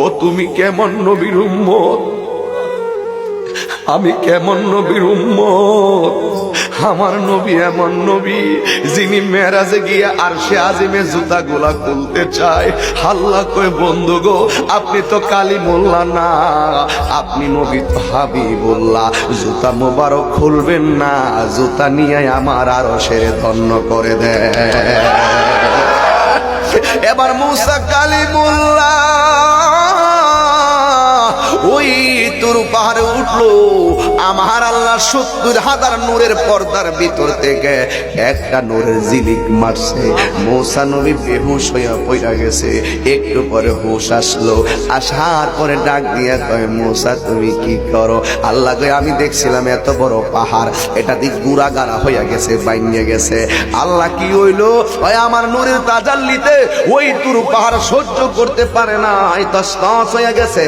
ও তুমি কেমন নবীর উম্মত, আমি কেমন নবীর উম্মত। আমার নবী এমন নবী যিনি মেরাজে গিয়ে আরশে আজিমে জুতা গুলা খুলতে চায়। আল্লাহ কয় বন্ধু গো, আপনি তো কালিমুল্লাহ না, আপনি নবী তো হাবিবুল্লাহ। জুতা মোবারক খুলবেন না, জুতা নিয়ে আমার আরশের ধন্য করে দেয়। এবার মুসা কালিমুল্লাহ ওই তুর পাহাড়ে উঠলো। আমার আল্লাহ ৭০,০০০ নূরের পর্দার ভিতর থেকে একটা নূরের ঝিলিক মারছে। মূসা নবী বেহুশ হইয়া পড়া গেছে। একটু পরে হুশ আসলো, আসার পরে ডাক দিয়া কয় মূসা তুমি কি করো? আল্লাহ কয় আমি দেখছিলাম এত বড় পাহাড়, এটা দিক গুড়া গাড়া হইয়া গেছে, বাইনিয়ে গেছে। আল্লাহ কি হইলো? ওই আমার নূরের তাজাল্লিতে ওই তুর পাহাড় সহ্য করতে পারে না, তছনছ হইয়া গেছে।